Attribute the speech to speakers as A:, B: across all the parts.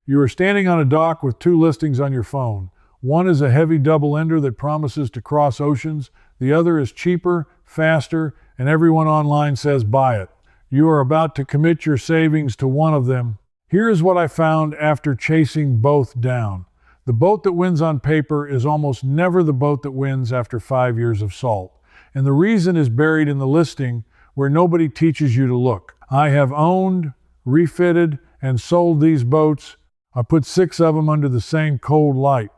A: You are standing on a dock with two listings on your phone. One is a heavy double-ender that promises to cross oceans. The other is cheaper, faster, and everyone online says buy it. You are about to commit your savings to one of them. Here is what I found after chasing both down. The boat that wins on paper is almost never the boat that wins after 5 years of salt. And the reason is buried in the listing where nobody teaches you to look. I have owned, refitted, and sold these boats. I put 6 of them under the same cold light.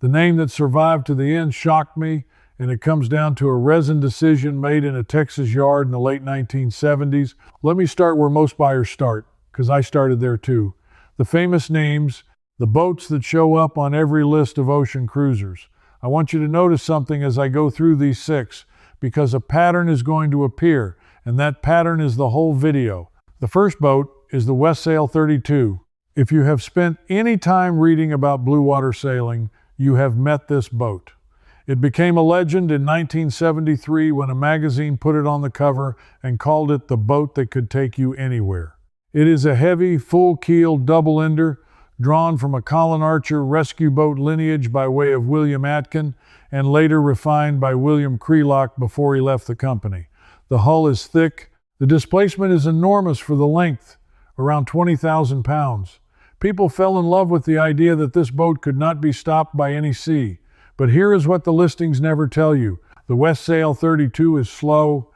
A: The name that survived to the end shocked me, and it comes down to a resin decision made in a Texas yard in the late 1970s. Let me start where most buyers start, because I started there too. The famous names, the boats that show up on every list of ocean cruisers. I want you to notice something as I go through these 6, because a pattern is going to appear, and that pattern is the whole video. The first boat is the Westsail 32. If you have spent any time reading about blue water sailing, you have met this boat. It became a legend in 1973 when a magazine put it on the cover and called it the boat that could take you anywhere. It is a heavy, full-keel double-ender drawn from a Colin Archer rescue boat lineage by way of William Atkin and later refined by William Crelock before he left the company. The hull is thick. The displacement is enormous for the length, around 20,000 pounds. People fell in love with the idea that this boat could not be stopped by any sea. But here is what the listings never tell you. The Westsail 32 is slow,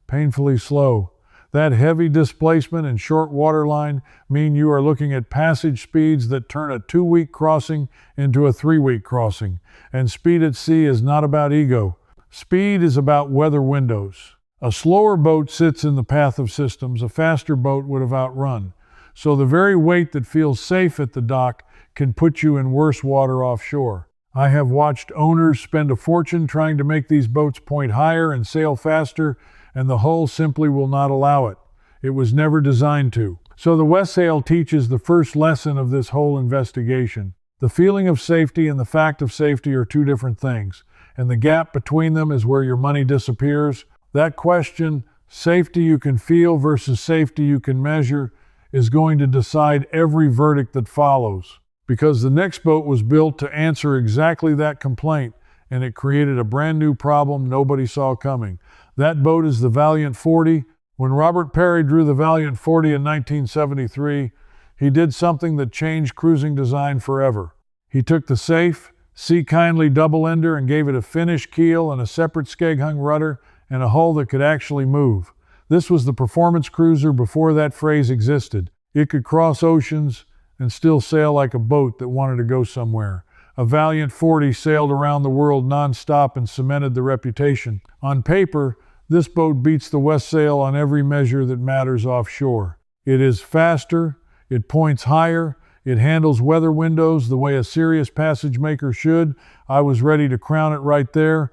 A: painfully slow. That heavy displacement and short waterline mean you are looking at passage speeds that turn a 2-week crossing into a 3-week crossing. And speed at sea is not about ego. Speed is about weather windows. A slower boat sits in the path of systems a faster boat would have outrun. So the very weight that feels safe at the dock can put you in worse water offshore. I have watched owners spend a fortune trying to make these boats point higher and sail faster, and the hull simply will not allow it. It was never designed to. So the Westsail teaches the first lesson of this whole investigation. The feeling of safety and the fact of safety are two different things, and the gap between them is where your money disappears. That question, safety you can feel versus safety you can measure, is going to decide every verdict that follows. Because the next boat was built to answer exactly that complaint, and it created a brand new problem nobody saw coming. That boat is the Valiant 40. When Robert Perry drew the Valiant 40 in 1973, he did something that changed cruising design forever. He took the safe, sea-kindly double-ender and gave it a finished keel and a separate skeg-hung rudder and a hull that could actually move. This was the performance cruiser before that phrase existed. It could cross oceans and still sail like a boat that wanted to go somewhere. A Valiant 40 sailed around the world non-stop and cemented the reputation. On paper, this boat beats the Westsail on every measure that matters offshore. It is faster, it points higher, it handles weather windows the way a serious passage maker should. I was ready to crown it right there.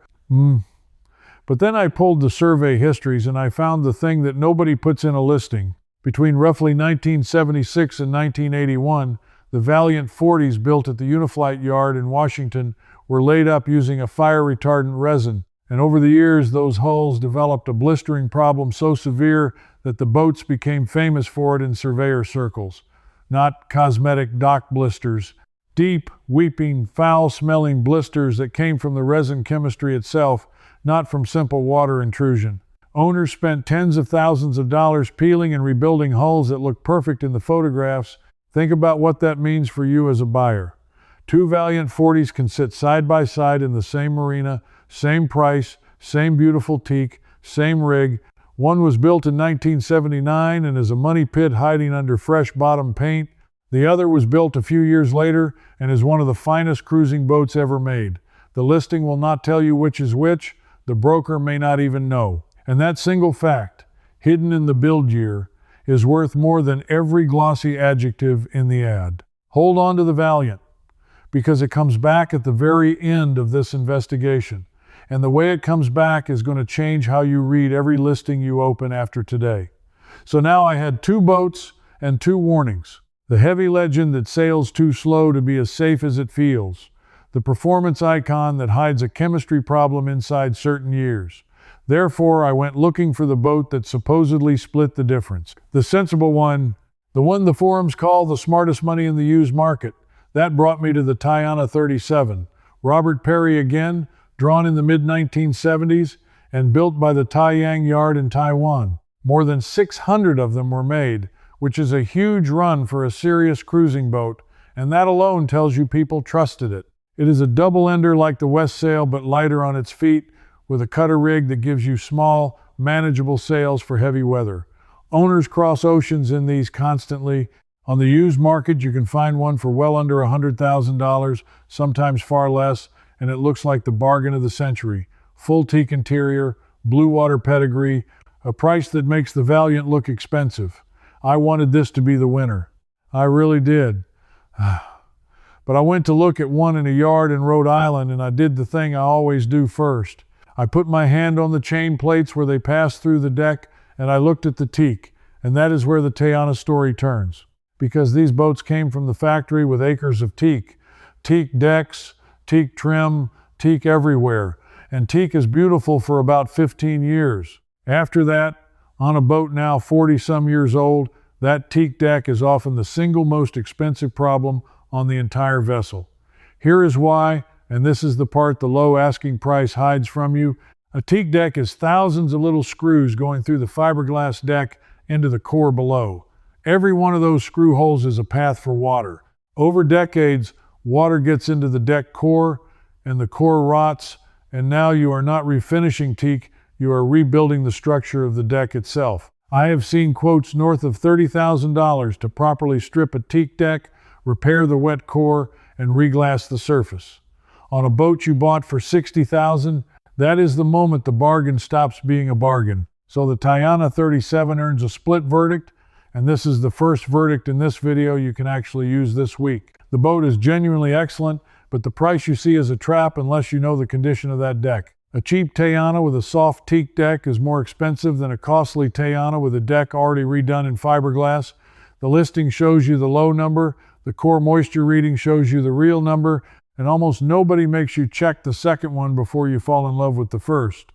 A: But then I pulled the survey histories and I found the thing that nobody puts in a listing. Between roughly 1976 and 1981, the Valiant 40s built at the Uniflight Yard in Washington were laid up using a fire-retardant resin, and over the years those hulls developed a blistering problem so severe that the boats became famous for it in surveyor circles. Not cosmetic dock blisters, deep, weeping, foul-smelling blisters that came from the resin chemistry itself, not from simple water intrusion. Owners spent tens of thousands of dollars peeling and rebuilding hulls that look perfect in the photographs. Think about what that means for you as a buyer. 2 Valiant 40s can sit side by side in the same marina, same price, same beautiful teak, same rig. One was built in 1979 and is a money pit hiding under fresh bottom paint. The other was built a few years later and is one of the finest cruising boats ever made. The listing will not tell you which is which. The broker may not even know. And that single fact, hidden in the build year, is worth more than every glossy adjective in the ad. Hold on to the Valiant, because it comes back at the very end of this investigation. And the way it comes back is going to change how you read every listing you open after today. So now I had 2 boats and 2 warnings. The heavy legend that sails too slow to be as safe as it feels. The performance icon that hides a chemistry problem inside certain years. Therefore, I went looking for the boat that supposedly split the difference. The sensible one, The one the forums call the smartest money in the used market. That brought me to the Tayana 37. Robert Perry again, drawn in the mid-1970s and built by the Taiyang Yard in Taiwan. More than 600 of them were made, which is a huge run for a serious cruising boat, and that alone tells you people trusted it. It is a double-ender like the Westsail, but lighter on its feet, with a cutter rig that gives you small, manageable sails for heavy weather. Owners cross oceans in these constantly. On the used market, you can find one for well under $100,000, sometimes far less, and it looks like the bargain of the century. Full teak interior, blue water pedigree, a price that makes the Valiant look expensive. I wanted this to be the winner. I really did. But I went to look at one in a yard in Rhode Island, and I did the thing I always do first. I put my hand on the chain plates where they pass through the deck, and I looked at the teak, and that is where the Tayana story turns. Because these boats came from the factory with acres of teak. Teak decks, teak trim, teak everywhere. And teak is beautiful for about 15 years. After that, on a boat now 40-some years old, that teak deck is often the single most expensive problem on the entire vessel. Here is why, and this is the part the low asking price hides from you. A teak deck is thousands of little screws going through the fiberglass deck into the core below. Every one of those screw holes is a path for water. Over decades, water gets into the deck core, and the core rots, and now you are not refinishing teak, you are rebuilding the structure of the deck itself. I have seen quotes north of $30,000 to properly strip a teak deck, repair the wet core, and reglass the surface. On a boat you bought for $60,000, that is the moment the bargain stops being a bargain. So the Tayana 37 earns a split verdict, and this is the first verdict in this video you can actually use this week. The boat is genuinely excellent, but the price you see is a trap unless you know the condition of that deck. A cheap Tayana with a soft teak deck is more expensive than a costly Tayana with a deck already redone in fiberglass. The listing shows you the low number, the core moisture reading shows you the real number, and almost nobody makes you check the second one before you fall in love with the first.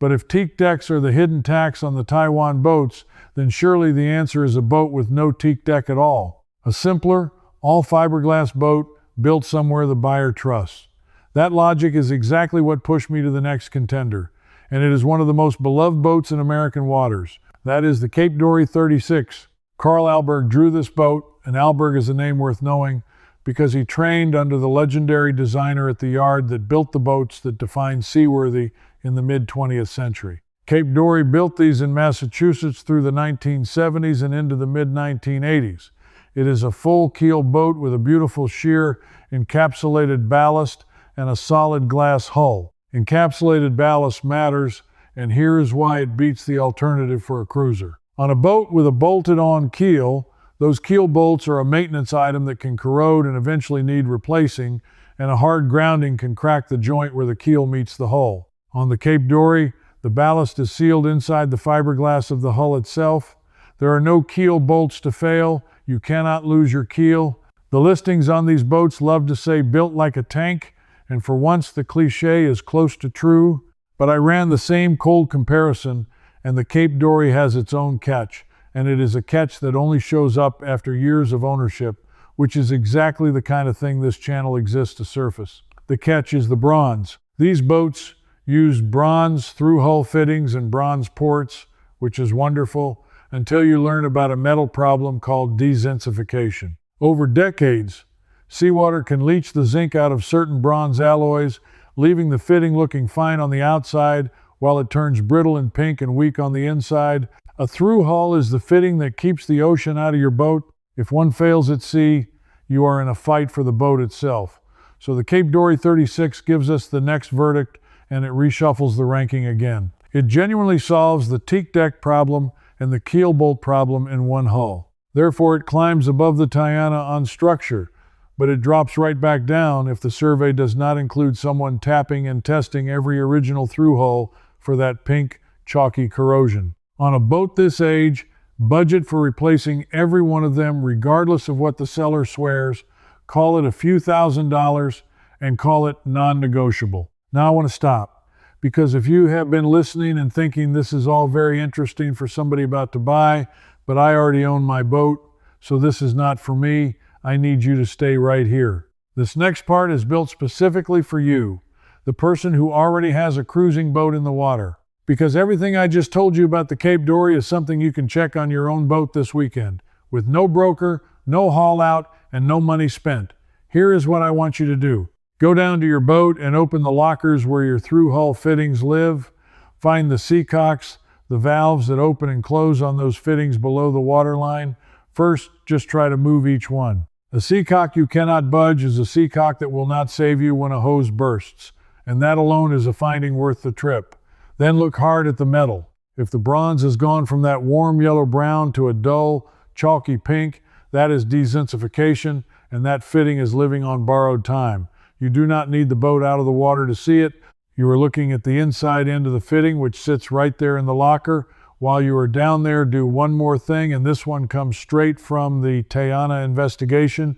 A: But if teak decks are the hidden tax on the Taiwan boats, then surely the answer is a boat with no teak deck at all. A simpler, all fiberglass boat built somewhere the buyer trusts. That logic is exactly what pushed me to the next contender, and it is one of the most beloved boats in American waters. That is the Cape Dory 36. Carl Alberg drew this boat, and Alberg is a name worth knowing because he trained under the legendary designer at the yard that built the boats that defined seaworthy in the mid-20th century. Cape Dory built these in Massachusetts through the 1970s and into the mid-1980s. It is a full keel boat with a beautiful sheer encapsulated ballast and a solid glass hull. Encapsulated ballast matters, and here is why it beats the alternative for a cruiser. On a boat with a bolted-on keel, those keel bolts are a maintenance item that can corrode and eventually need replacing, and a hard grounding can crack the joint where the keel meets the hull. On the Cape Dory, the ballast is sealed inside the fiberglass of the hull itself. There are no keel bolts to fail. You cannot lose your keel. The listings on these boats love to say built like a tank, and for once the cliche is close to true. But I ran the same cold comparison, and the Cape Dory has its own catch, and it is a catch that only shows up after years of ownership, which is exactly the kind of thing this channel exists to surface. The catch is the bronze. These boats use bronze through-hull fittings and bronze ports, which is wonderful, until you learn about a metal problem called dezincification. Over decades, seawater can leach the zinc out of certain bronze alloys, leaving the fitting looking fine on the outside while it turns brittle and pink and weak on the inside. A through hull is the fitting that keeps the ocean out of your boat. If one fails at sea, you are in a fight for the boat itself. So the Cape Dory 36 gives us the next verdict, and it reshuffles the ranking again. It genuinely solves the teak deck problem and the keel bolt problem in one hull. Therefore, it climbs above the Tayana on structure, but it drops right back down if the survey does not include someone tapping and testing every original through hull for that pink, chalky corrosion. On a boat this age, budget for replacing every one of them regardless of what the seller swears, call it a few $1,000s, and call it non-negotiable. Now I want to stop, because if you have been listening and thinking this is all very interesting for somebody about to buy, but I already own my boat, so this is not for me. I need you to stay right here. This next part is built specifically for you, the person who already has a cruising boat in the water. Because everything I just told you about the Cape Dory is something you can check on your own boat this weekend, with no broker, no haul out, and no money spent. Here is what I want you to do. Go down to your boat and open the lockers where your through-hull fittings live. Find the seacocks, the valves that open and close on those fittings below the waterline. First, just try to move each one. A seacock you cannot budge is a seacock that will not save you when a hose bursts, and that alone is a finding worth the trip. Then look hard at the metal. If the bronze has gone from that warm yellow-brown to a dull, chalky pink, that is dezincification, and that fitting is living on borrowed time. You do not need the boat out of the water to see it. You are looking at the inside end of the fitting, which sits right there in the locker. While you are down there, do one more thing, and this one comes straight from the Tayana investigation.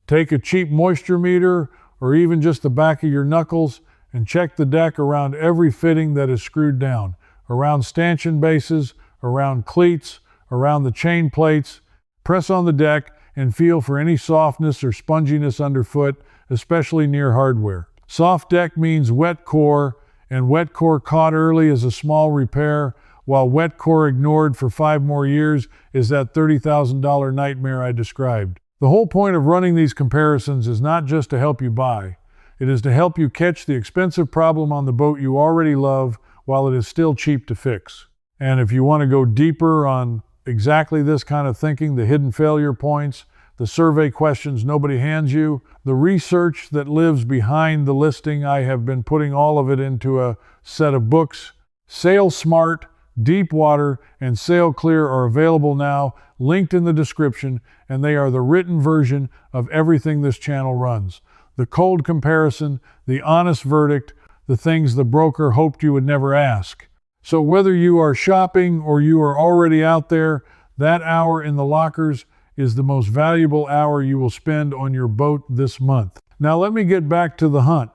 A: Take a cheap moisture meter, or even just the back of your knuckles, and check the deck around every fitting that is screwed down, around stanchion bases, around cleats, around the chain plates. Press on the deck and feel for any softness or sponginess underfoot, especially near hardware. Soft deck means wet core, and wet core caught early is a small repair, while wet core ignored for 5 more years is that $30,000 nightmare I described. The whole point of running these comparisons is not just to help you buy. It is to help you catch the expensive problem on the boat you already love while it is still cheap to fix. And if you want to go deeper on exactly this kind of thinking, the hidden failure points, the survey questions nobody hands you, the research that lives behind the listing, I have been putting all of it into a set of books. Sail Smart, Deep Water, and Sail Clear are available now, linked in the description, and they are the written version of everything this channel runs. The cold comparison, the honest verdict, the things the broker hoped you would never ask. So whether you are shopping or you are already out there, that hour in the lockers is the most valuable hour you will spend on your boat this month. Now let me get back to the hunt,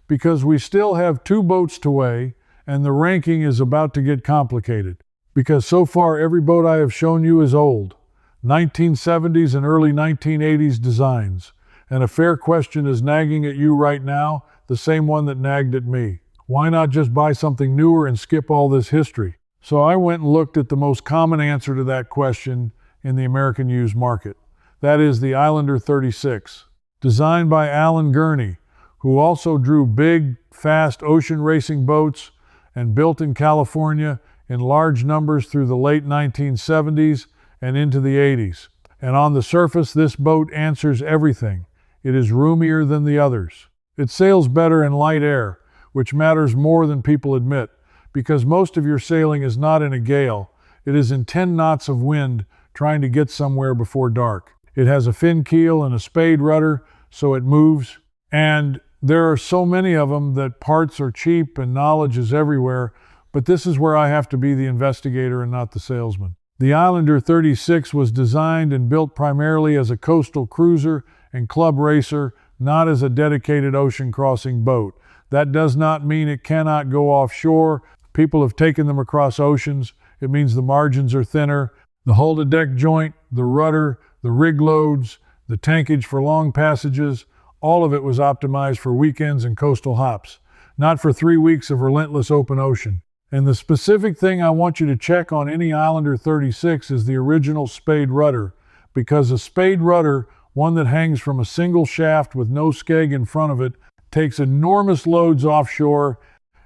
A: because we still have 2 boats to weigh, and the ranking is about to get complicated. Because so far every boat I have shown you is old, 1970s and early 1980s designs. And a fair question is nagging at you right now, the same one that nagged at me. Why not just buy something newer and skip all this history? So I went and looked at the most common answer to that question in the American used market. That is the Islander 36, designed by Alan Gurney, who also drew big, fast ocean racing boats and built in California in large numbers through the late 1970s and into the 80s. And on the surface, this boat answers everything. It is roomier than the others. It sails better in light air, which matters more than people admit, because most of your sailing is not in a gale. It is in 10 knots of wind trying to get somewhere before dark. It has a fin keel and a spade rudder, so it moves. And there are so many of them that parts are cheap and knowledge is everywhere, but this is where I have to be the investigator and not the salesman. The Islander 36 was designed and built primarily as a coastal cruiser and club racer, not as a dedicated ocean crossing boat. That does not mean it cannot go offshore. People have taken them across oceans. It means the margins are thinner. The hull-to-deck joint, the rudder, the rig loads, the tankage for long passages, all of it was optimized for weekends and coastal hops, not for 3 weeks of relentless open ocean. And the specific thing I want you to check on any Islander 36 is the original spade rudder, because a spade rudder, one that hangs from a single shaft with no skeg in front of it, takes enormous loads offshore,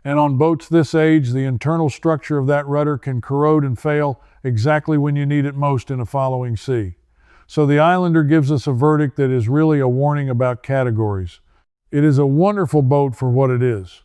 A: and on boats this age, the internal structure of that rudder can corrode and fail exactly when you need it most in a following sea. So the Islander gives us a verdict that is really a warning about categories. It is a wonderful boat for what it is.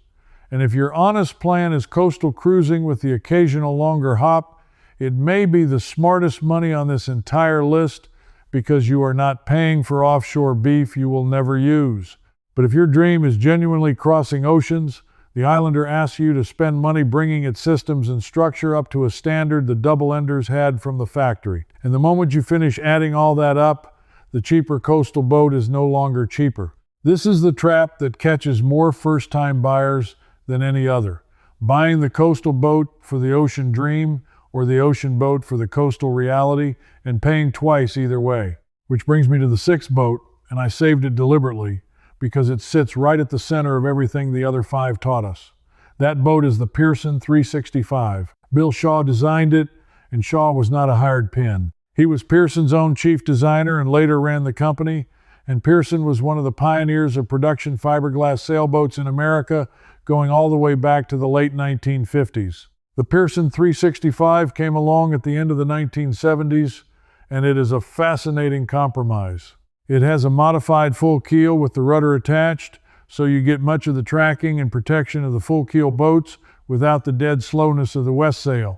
A: And if your honest plan is coastal cruising with the occasional longer hop, it may be the smartest money on this entire list, because you are not paying for offshore beef you will never use. But if your dream is genuinely crossing oceans, the Islander asks you to spend money bringing its systems and structure up to a standard the double-enders had from the factory. And the moment you finish adding all that up, the cheaper coastal boat is no longer cheaper. This is the trap that catches more first-time buyers than any other. Buying the coastal boat for the ocean dream or the ocean boat for the coastal reality, and paying twice either way. Which brings me to the sixth boat, and I saved it deliberately because it sits right at the center of everything the other five taught us. That boat is the Pearson 365. Bill Shaw designed it, and Shaw was not a hired pen. He was Pearson's own chief designer and later ran the company, and Pearson was one of the pioneers of production fiberglass sailboats in America, going all the way back to the late 1950s. The Pearson 365 came along at the end of the 1970s, and it is a fascinating compromise. It has a modified full keel with the rudder attached, so you get much of the tracking and protection of the full keel boats without the dead slowness of the Westsail.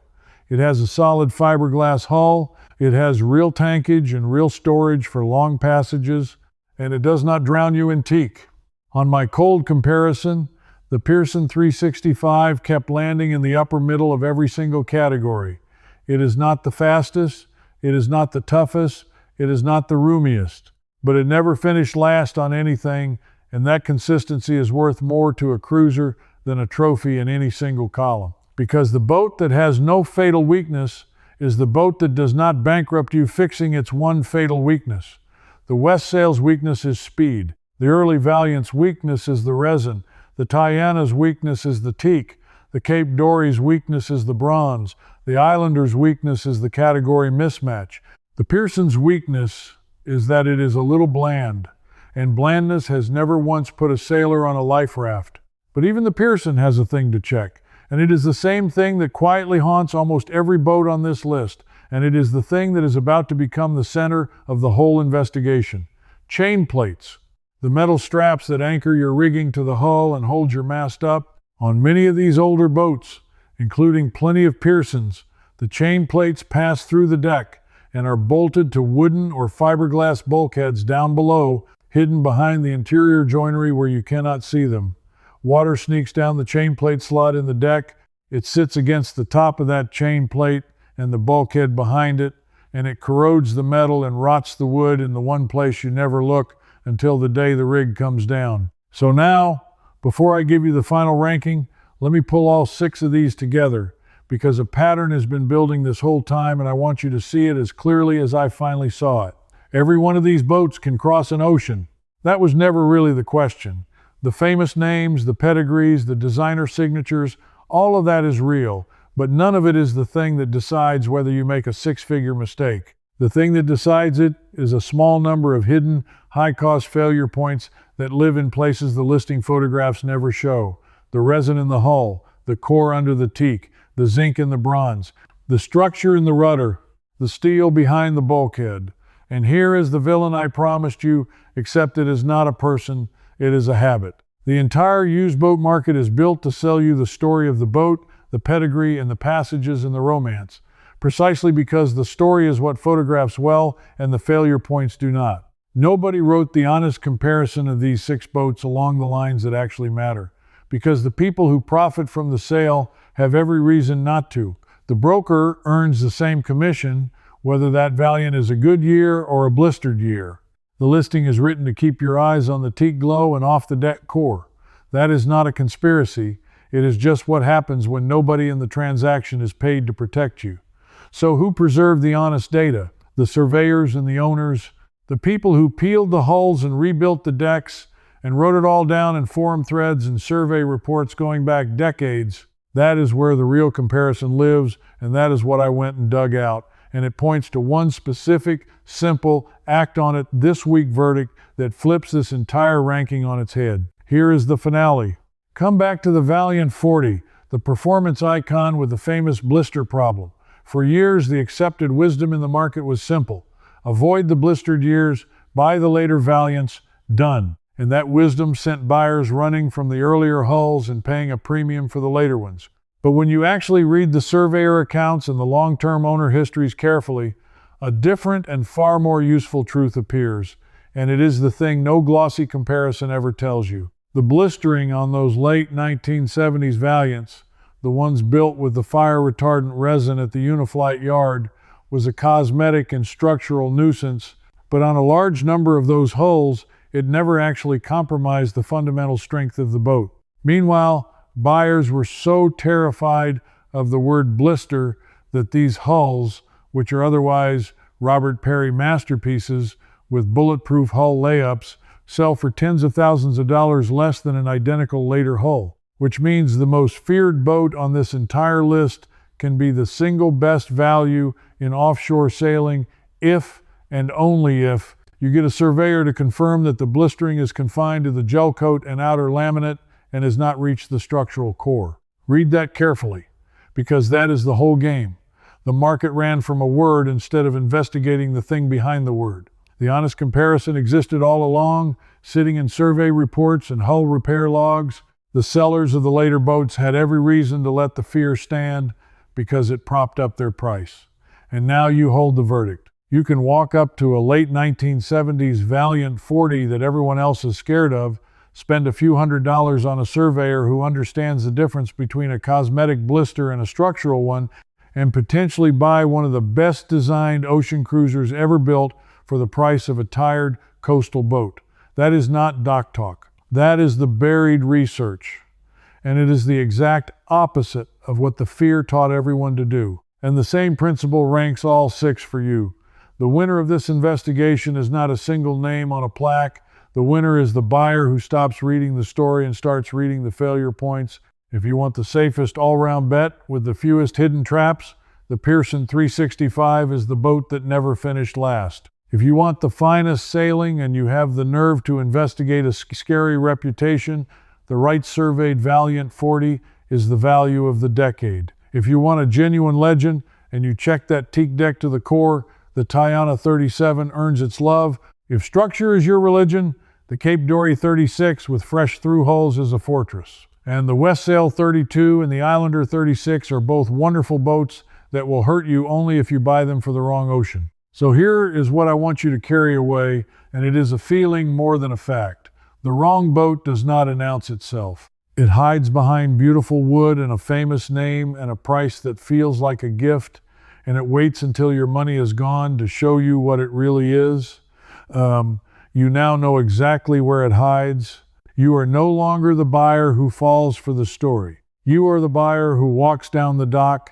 A: It has a solid fiberglass hull, it has real tankage and real storage for long passages, and it does not drown you in teak. On my cold comparison, the Pearson 365 kept landing in the upper middle of every single category. It is not the fastest, it is not the toughest, it is not the roomiest, but it never finished last on anything, and that consistency is worth more to a cruiser than a trophy in any single column. Because the boat that has no fatal weakness is the boat that does not bankrupt you fixing its one fatal weakness. The Westsail's weakness is speed. The early Valiant's weakness is the resin. The Tayana's weakness is the teak. The Cape Dory's weakness is the bronze. The Islander's weakness is the category mismatch. The Pearson's weakness is that it is a little bland, and blandness has never once put a sailor on a life raft. But even the Pearson has a thing to check, and it is the same thing that quietly haunts almost every boat on this list, and it is the thing that is about to become the center of the whole investigation. Chain plates, the metal straps that anchor your rigging to the hull and hold your mast up. On many of these older boats, including plenty of Pearsons, the chain plates pass through the deck and are bolted to wooden or fiberglass bulkheads down below, hidden behind the interior joinery where you cannot see them. Water sneaks down the chain plate slot in the deck. It sits against the top of that chain plate and the bulkhead behind it, and it corrodes the metal and rots the wood in the one place you never look until the day the rig comes down. So now, before I give you the final ranking, let me pull all 6 of these together, because a pattern has been building this whole time and I want you to see it as clearly as I finally saw it. Every one of these boats can cross an ocean. That was never really the question. The famous names, the pedigrees, the designer signatures, all of that is real, but none of it is the thing that decides whether you make a 6-figure mistake. The thing that decides it is a small number of hidden, high-cost failure points that live in places the listing photographs never show. The resin in the hull, the core under the teak, the zinc in the bronze, the structure in the rudder, the steel behind the bulkhead. And here is the villain I promised you, except it is not a person, it is a habit. The entire used boat market is built to sell you the story of the boat, the pedigree, and the passages and the romance, precisely because the story is what photographs well and the failure points do not. Nobody wrote the honest comparison of these 6 boats along the lines that actually matter, because the people who profit from the sale have every reason not to. The broker earns the same commission, whether that Valiant is a good year or a blistered year. The listing is written to keep your eyes on the teak glow and off the deck core. That is not a conspiracy. It is just what happens when nobody in the transaction is paid to protect you. So who preserved the honest data? The surveyors and the owners, the people who peeled the hulls and rebuilt the decks and wrote it all down in forum threads and survey reports going back decades. That is where the real comparison lives, and that is what I went and dug out. And it points to one specific, simple, act on it this week verdict that flips this entire ranking on its head. Here is the finale. Come back to the Valiant 40, the performance icon with the famous blister problem. For years, the accepted wisdom in the market was simple. Avoid the blistered years, buy the later Valiants, done. And that wisdom sent buyers running from the earlier hulls and paying a premium for the later ones. But when you actually read the surveyor accounts and the long-term owner histories carefully, a different and far more useful truth appears, and it is the thing no glossy comparison ever tells you. The blistering on those late 1970s Valiants, the ones built with the fire-retardant resin at the Uniflight yard, was a cosmetic and structural nuisance, but on a large number of those hulls, it never actually compromised the fundamental strength of the boat. Meanwhile, buyers were so terrified of the word blister that these hulls, which are otherwise Robert Perry masterpieces with bulletproof hull layups, sell for tens of thousands of dollars less than an identical later hull, which means the most feared boat on this entire list can be the single best value in offshore sailing if and only if you get a surveyor to confirm that the blistering is confined to the gel coat and outer laminate and has not reached the structural core. Read that carefully, because that is the whole game. The market ran from a word instead of investigating the thing behind the word. The honest comparison existed all along, sitting in survey reports and hull repair logs. The sellers of the later boats had every reason to let the fear stand because it propped up their price. And now you hold the verdict. You can walk up to a late 1970s Valiant 40 that everyone else is scared of, spend a few $100s on a surveyor who understands the difference between a cosmetic blister and a structural one, and potentially buy one of the best designed ocean cruisers ever built for the price of a tired coastal boat. That is not dock talk. That is the buried research. And it is the exact opposite of what the fear taught everyone to do. And the same principle ranks all six for you. The winner of this investigation is not a single name on a plaque. The winner is the buyer who stops reading the story and starts reading the failure points. If you want the safest all-round bet with the fewest hidden traps, the Pearson 365 is the boat that never finished last. If you want the finest sailing and you have the nerve to investigate a scary reputation, the right surveyed Valiant 40 is the value of the decade. If you want a genuine legend and you check that teak deck to the core, the Tayana 37 earns its love. If structure is your religion, the Cape Dory 36 with fresh through hulls is a fortress. And the Westsail 32 and the Islander 36 are both wonderful boats that will hurt you only if you buy them for the wrong ocean. So here is what I want you to carry away, and it is a feeling more than a fact. The wrong boat does not announce itself. It hides behind beautiful wood and a famous name and a price that feels like a gift, and it waits until your money is gone to show you what it really is. You now know exactly where it hides. You are no longer the buyer who falls for the story. You are the buyer who walks down the dock,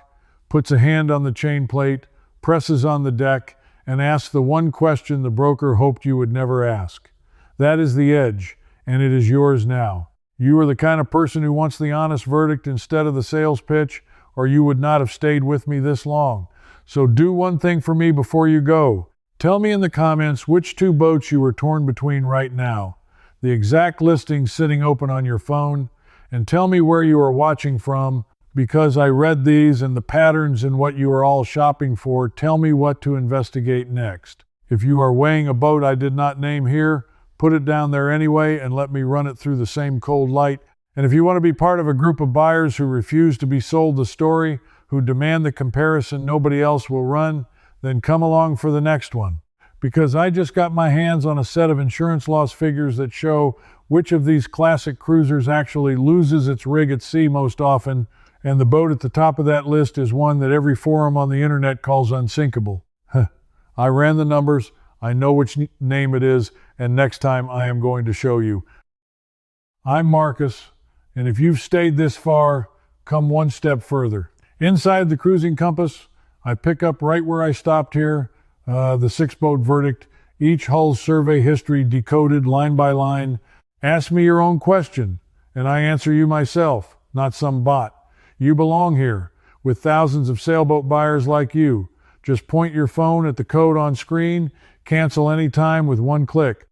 A: puts a hand on the chain plate, presses on the deck, and asks the one question the broker hoped you would never ask. That is the edge, and it is yours now. You are the kind of person who wants the honest verdict instead of the sales pitch, or you would not have stayed with me this long. So do one thing for me before you go. Tell me in the comments which two boats you are torn between right now. The exact listing sitting open on your phone, and tell me where you are watching from, because I read these and the patterns in what you are all shopping for tell me what to investigate next. If you are weighing a boat I did not name here, put it down there anyway and let me run it through the same cold light. And if you want to be part of a group of buyers who refuse to be sold the story, who demand the comparison nobody else will run, then come along for the next one. Because I just got my hands on a set of insurance loss figures that show which of these classic cruisers actually loses its rig at sea most often, and the boat at the top of that list is one that every forum on the internet calls unsinkable. I ran the numbers, I know which name it is, and next time I am going to show you. I'm Marcus, and if you've stayed this far, come one step further. Inside the cruising compass, I pick up right where I stopped here, the six-boat verdict, each hull's survey history decoded line by line. Ask me your own question, and I answer you myself, not some bot. You belong here, with thousands of sailboat buyers like you. Just point your phone at the code on screen, cancel any time with one click.